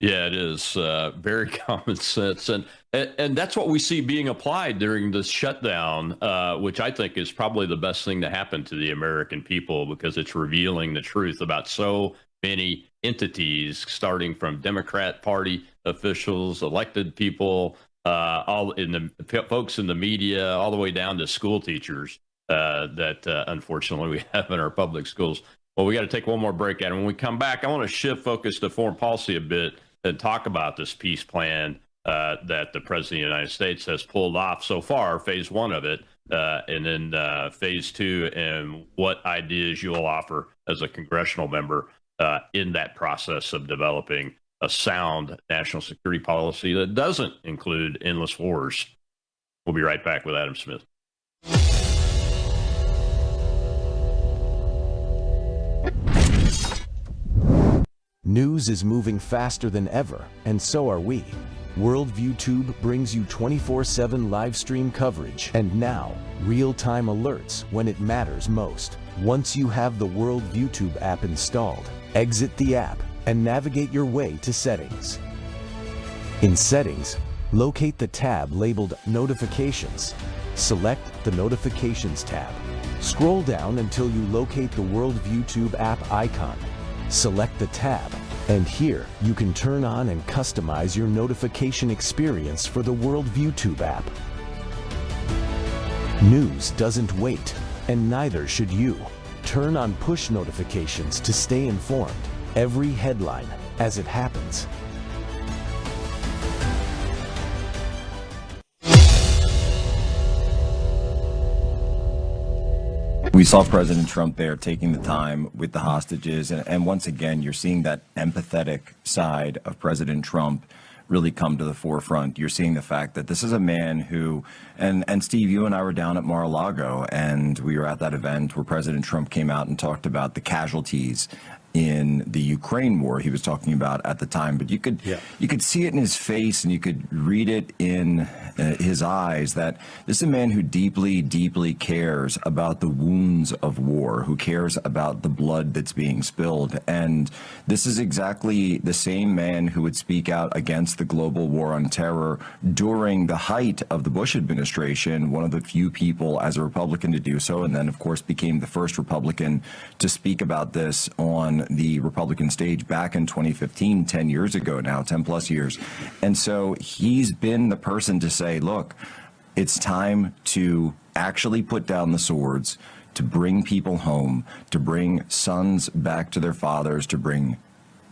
S4: Yeah, it is very common sense, and that's what we see being applied during this shutdown, which I think is probably the best thing to happen to the American people because it's revealing the truth about so many entities, starting from Democrat Party officials, elected people, all in the folks in the media, all the way down to school teachers that unfortunately we have in our public schools. Well, we got to take one more break, and when we come back, I want to shift focus to foreign policy a bit and talk about this peace plan that the President of the United States has pulled off so far, phase one of it, and then phase two, and what ideas you'll offer as a congressional member in that process of developing a sound national security policy that doesn't include endless wars. We'll be right back with Adam Smith.
S14: News is moving faster than ever, and so are we. Worldview Tube brings you 24/7 live stream coverage and now real-time alerts when it matters most. Once you have the Worldview Tube app installed, exit the app and navigate your way to Settings. In Settings, locate the tab labeled Notifications. Select the Notifications tab. Scroll down until you locate the Worldview Tube app icon. Select the tab, and here you can turn on and customize your notification experience for the Worldview Tube app. News doesn't wait, and neither should you. Turn on push notifications to stay informed. Every headline as it happens.
S13: We saw President Trump there taking the time with the hostages. And once again, you're seeing that empathetic side of President Trump really come to the forefront. You're seeing the fact that this is a man who, and Steve, you and I were down at Mar-a-Lago, and we were at that event where President Trump came out and talked about the casualties in the Ukraine war he was talking about at the time, but you could see it in his face and you could read it in his eyes that this is a man who deeply, deeply cares about the wounds of war, who cares about the blood that's being spilled. And this is exactly the same man who would speak out against the global war on terror during the height of the Bush administration, one of the few people as a Republican to do so, and then, of course, became the first Republican to speak about this on the Republican stage back in 2015, 10 years ago now, 10 plus years. And so he's been the person to say, look, it's time to actually put down the swords, to bring people home, to bring sons back to their fathers, to bring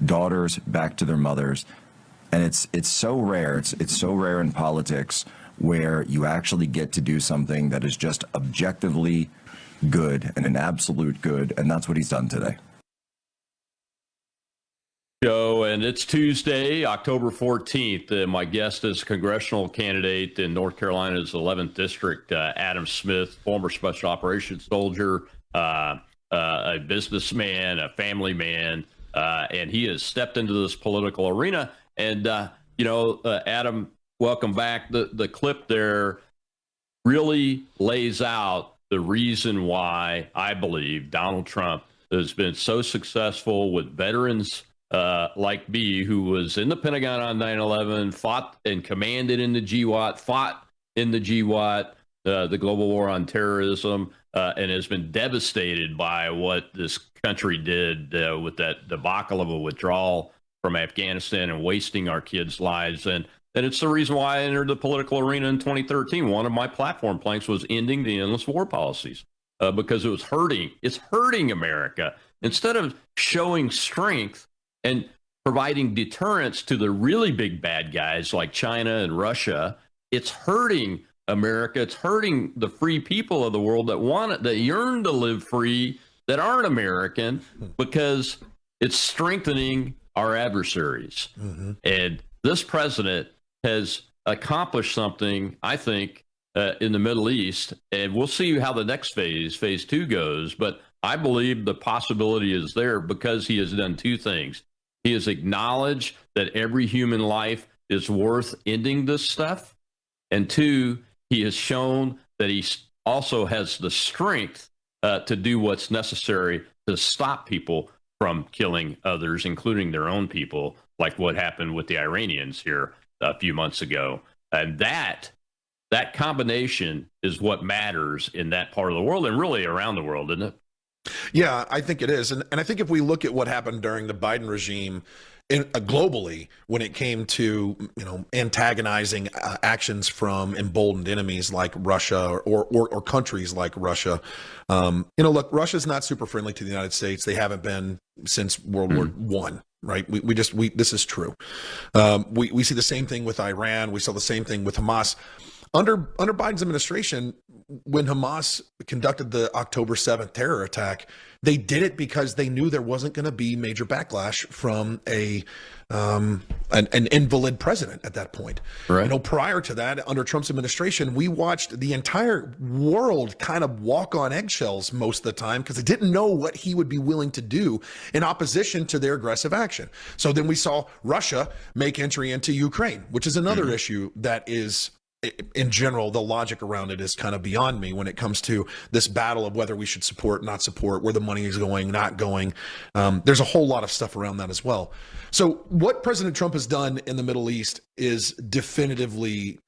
S13: daughters back to their mothers. And it's so rare. It's so rare in politics where you actually get to do something that is just objectively good and an absolute good. And that's what he's done today.
S4: And it's Tuesday, October 14th. My guest is congressional candidate in North Carolina's 11th District, Adam Smith, former special operations soldier, a businessman, a family man, and he has stepped into this political arena. And, Adam, welcome back. The clip there really lays out the reason why I believe Donald Trump has been so successful with veterans like me, who was in the Pentagon on 9/11, fought and commanded in the GWAT, fought in the GWAT, the global war on terrorism, and has been devastated by what this country did with that debacle of a withdrawal from Afghanistan and wasting our kids' lives. And it's the reason why I entered the political arena in 2013. One of my platform planks was ending the endless war policies because it was hurting. It's hurting America. Instead of showing strength and providing deterrence to the really big bad guys like China and Russia, it's hurting America. It's hurting the free people of the world that yearn to live free, that aren't American, because it's strengthening our adversaries. Mm-hmm. And this president has accomplished something, I think, in the Middle East, and we'll see how the next phase 2 goes. But I believe the possibility is there because he has done two things. He has acknowledged that every human life is worth ending this stuff. And two, he has shown that he also has the strength to do what's necessary to stop people from killing others, including their own people, like what happened with the Iranians here a few months ago. And that combination is what matters in that part of the world and really around the world, isn't it?
S5: Yeah, I think it is. And I think if we look at what happened during the Biden regime globally, when it came to, antagonizing actions from emboldened enemies like Russia or countries like Russia, look, Russia's not super friendly to the United States. They haven't been since World War I. Right. This is true. We see the same thing with Iran. We saw the same thing with Hamas. Under Biden's administration, when Hamas conducted the October 7th terror attack, they did it because they knew there wasn't going to be major backlash from an invalid president at that point. Right. Prior to that, under Trump's administration, we watched the entire world kind of walk on eggshells most of the time because they didn't know what he would be willing to do in opposition to their aggressive action. So then we saw Russia make entry into Ukraine, which is another issue that is, in general, the logic around it is kind of beyond me when it comes to this battle of whether we should support, not support, where the money is going, not going. There's a whole lot of stuff around that as well. So what President Trump has done in the Middle East is definitively,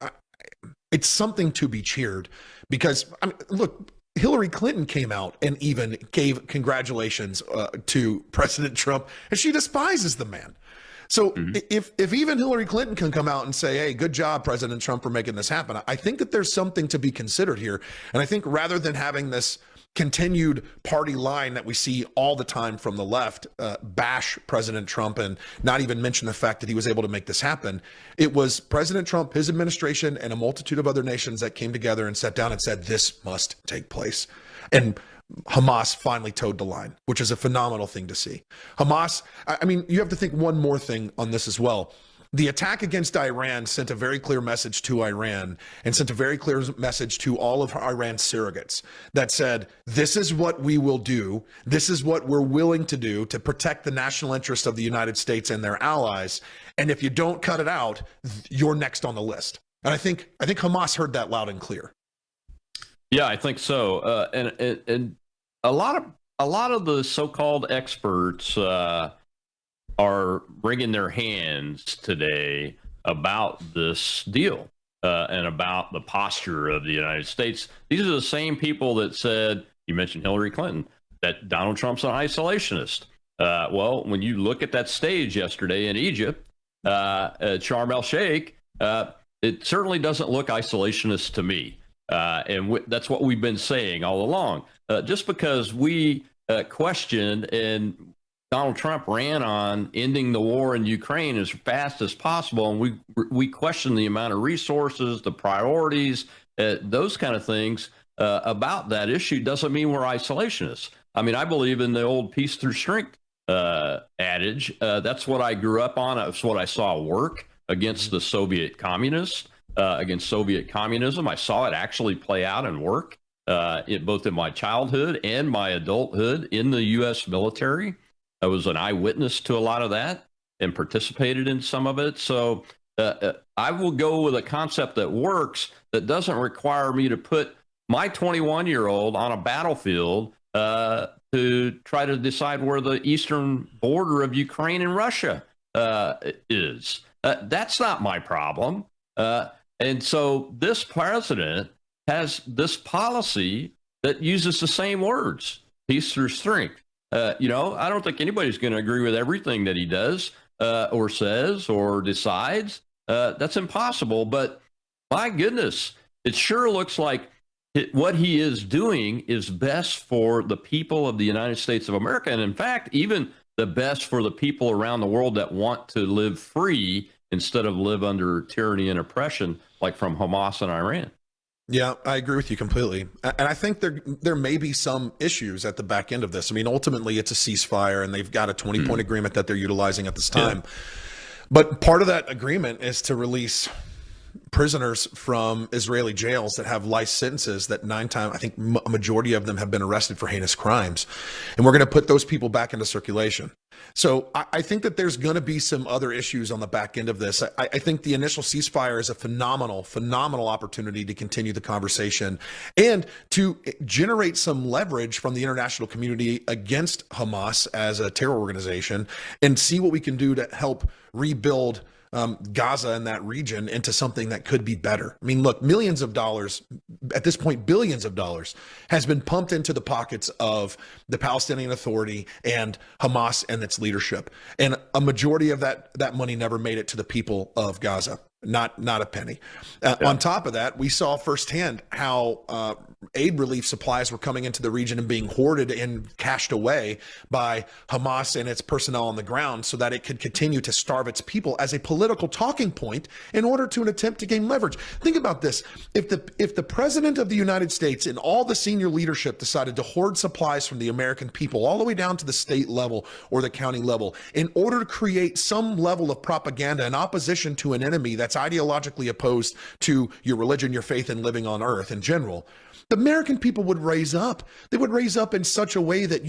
S5: it's something to be cheered because, look, Hillary Clinton came out and even gave congratulations to President Trump, and she despises the man. So if even Hillary Clinton can come out and say, hey, good job, President Trump, for making this happen, I think that there's something to be considered here. And I think rather than having this continued party line that we see all the time from the left bash President Trump and not even mention the fact that he was able to make this happen, it was President Trump, his administration, and a multitude of other nations that came together and sat down and said, this must take place. And Hamas finally towed the line, which is a phenomenal thing to see. Hamas, you have to think one more thing on this as well. the attack against Iran sent a very clear message to Iran and sent a very clear message to all of Iran's surrogates that said, this is what we will do. This is what we're willing to do to protect the national interest of the United States and their allies. And if you don't cut it out, you're next on the list. And I think Hamas heard that loud and clear.
S4: Yeah, I think so. And a lot of the so-called experts are wringing their hands today about this deal and about the posture of the United States. These are the same people that said, you mentioned Hillary Clinton, that Donald Trump's an isolationist. Well, when you look at that stage yesterday in Egypt, Sharm el-Sheikh, it certainly doesn't look isolationist to me. And that's what we've been saying all along. Just because we questioned and Donald Trump ran on ending the war in Ukraine as fast as possible, and we questioned the amount of resources, the priorities, those kind of things about that issue, doesn't mean we're isolationists. I mean, I believe in the old peace through strength adage. That's what I grew up on. It's what I saw work against the Soviet communists, against Soviet communism. I saw it actually play out and work both in my childhood and my adulthood in the U.S. military. I was an eyewitness to a lot of that and participated in some of it. So I will go with a concept that works, that doesn't require me to put my 21-year-old on a battlefield to try to decide where the eastern border of Ukraine and Russia is. That's not my problem. And so this president has this policy that uses the same words, peace through strength. I don't think anybody's going to agree with everything that he does or says or decides. That's impossible. But my goodness, it sure looks like what he is doing is best for the people of the United States of America. And in fact, even the best for the people around the world that want to live free instead of live under tyranny and oppression, like from Hamas and Iran.
S5: Yeah, I agree with you completely. And I think there may be some issues at the back end of this. I mean, ultimately, it's a ceasefire, and they've got a 20-point agreement that they're utilizing at this time. Yeah. But part of that agreement is to release prisoners from Israeli jails that have life sentences that 9 times, I think a majority of them have been arrested for heinous crimes. And we're going to put those people back into circulation. So I think that there's going to be some other issues on the back end of this. I think the initial ceasefire is a phenomenal opportunity to continue the conversation and to generate some leverage from the international community against Hamas as a terror organization and see what we can do to help rebuild Gaza and that region into something that could be better. I mean, look, millions of dollars, at this point, billions of dollars has been pumped into the pockets of the Palestinian Authority and Hamas and its leadership. And a majority of that money never made it to the people of Gaza. Not a penny. On top of that, we saw firsthand how aid relief supplies were coming into the region and being hoarded and cached away by Hamas and its personnel on the ground so that it could continue to starve its people as a political talking point in order to attempt to gain leverage. Think about this. If the president of the United States and all the senior leadership decided to hoard supplies from the American people all the way down to the state level or the county level in order to create some level of propaganda in opposition to an enemy that's ideologically opposed to your religion, your faith, and living on earth in general, the American people would raise up. They would raise up in such a way that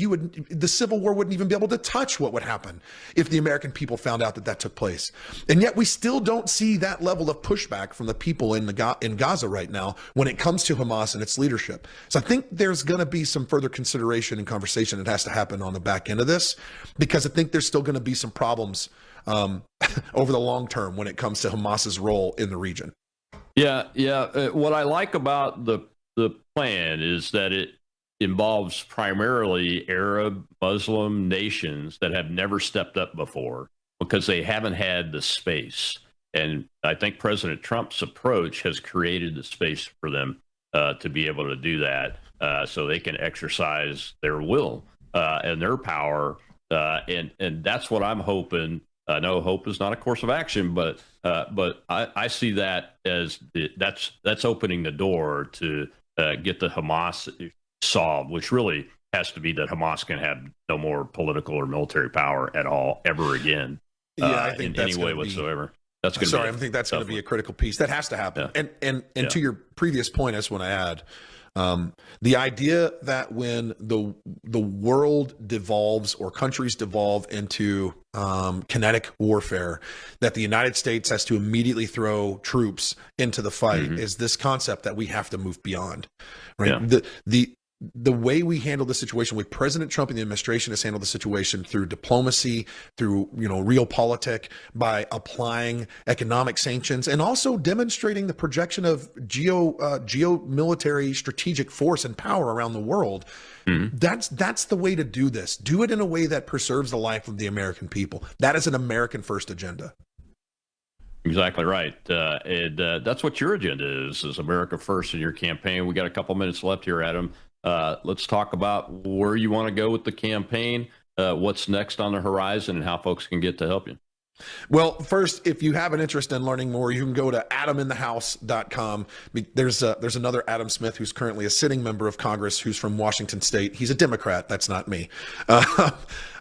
S5: the Civil War wouldn't even be able to touch what would happen if the American people found out that took place. And yet we still don't see that level of pushback from the people in Gaza right now when it comes to Hamas and its leadership. So I think there's going to be some further consideration and conversation that has to happen on the back end of this, because I think there's still going to be some problems over the long term when it comes to Hamas's role in the region.
S4: Yeah. What I like about the plan is that it involves primarily Arab Muslim nations that have never stepped up before because they haven't had the space. And I think President Trump's approach has created the space for them to be able to do that so they can exercise their will and their power. And that's what I'm hoping. I know hope is not a course of action, but I see that as that's opening the door to get the Hamas solved, which really has to be that Hamas can have no more political or military power at all ever again
S5: I think
S4: in any way whatsoever. That's going to
S5: I think that's going to be a critical piece. That has to happen. And to your previous point, I just want to add, the idea that when the world devolves or countries devolve into kinetic warfare, that the United States has to immediately throw troops into the fight is this concept that we have to move beyond. Right. Yeah. The way we handle the situation, with President Trump and the administration has handled the situation through diplomacy, through realpolitik, by applying economic sanctions, and also demonstrating the projection of geo-military strategic force and power around the world. That's the way to do this. Do it in a way that preserves the life of the American people. That is an American first agenda.
S4: Exactly right. And that's what your agenda is America first in your campaign. We got a couple minutes left here, Adam. Let's talk about where you want to go with the campaign, what's next on the horizon, and how folks can get to help you.
S5: Well, first, if you have an interest in learning more, you can go to adaminthehouse.com. There's another Adam Smith who's currently a sitting member of Congress who's from Washington State. He's a Democrat. That's not me.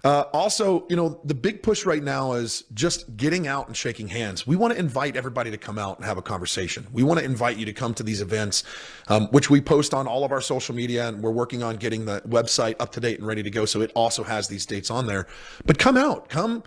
S5: Also, the big push right now is just getting out and shaking hands. We want to invite everybody to come out and have a conversation. We want to invite you to come to these events, which we post on all of our social media, and we're working on getting the website up to date and ready to go. So it also has these dates on there. But come out, come.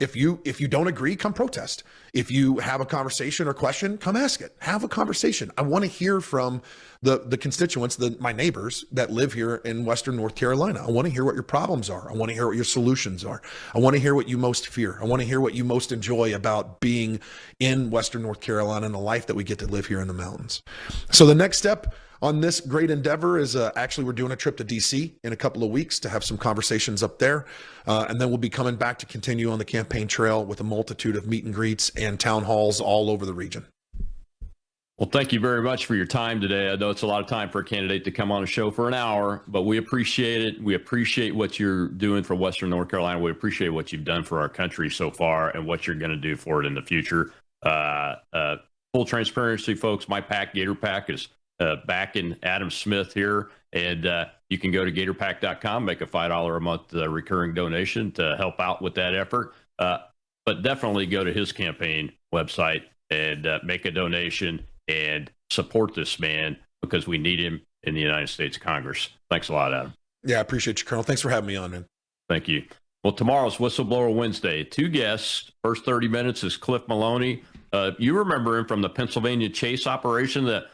S5: If you don't agree, come protest. If you have a conversation or question, come ask it. Have a conversation. I want to hear from the constituents, my neighbors that live here in Western North Carolina. I want to hear what your problems are. I want to hear what your solutions are. I want to hear what you most fear. I want to hear what you most enjoy about being in Western North Carolina and the life that we get to live here in the mountains. So the next step on this great endeavor is actually we're doing a trip to DC in a couple of weeks to have some conversations up there. And then we'll be coming back to continue on the campaign trail with a multitude of meet and greets and town halls all over the region.
S4: Well, thank you very much for your time today. I know it's a lot of time for a candidate to come on a show for an hour, but we appreciate it. We appreciate what you're doing for Western North Carolina. We appreciate what you've done for our country so far and what you're going to do for it in the future. Full transparency, folks, my PAC, Gator PAC, is backing Adam Smith here, and you can go to gatorpac.com, make a $5 a month recurring donation to help out with that effort. But definitely go to his campaign website and make a donation and support this man, because we need him in the United States Congress. Thanks a lot, Adam.
S5: Yeah, I appreciate you, Colonel. Thanks for having me on, man.
S4: Thank you. Well, tomorrow's Whistleblower Wednesday. 2 guests. First 30 minutes is Cliff Maloney. You remember him from the Pennsylvania Chase operation that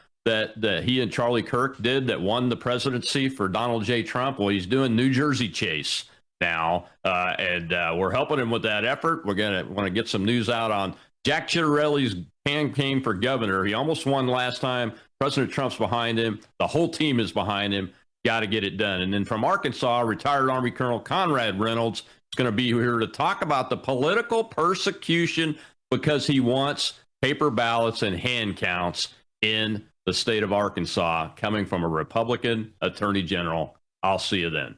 S4: he and Charlie Kirk did that won the presidency for Donald J. Trump. Well, he's doing New Jersey Chase now, and we're helping him with that effort. We're going to want to get some news out on Jack Ciattarelli's campaign for governor. He almost won last time. President Trump's behind him. The whole team is behind him. Got to get it done. And then from Arkansas, retired Army Colonel Conrad Reynolds is going to be here to talk about the political persecution because he wants paper ballots and hand counts in the state of Arkansas coming from a Republican attorney general. I'll see you then.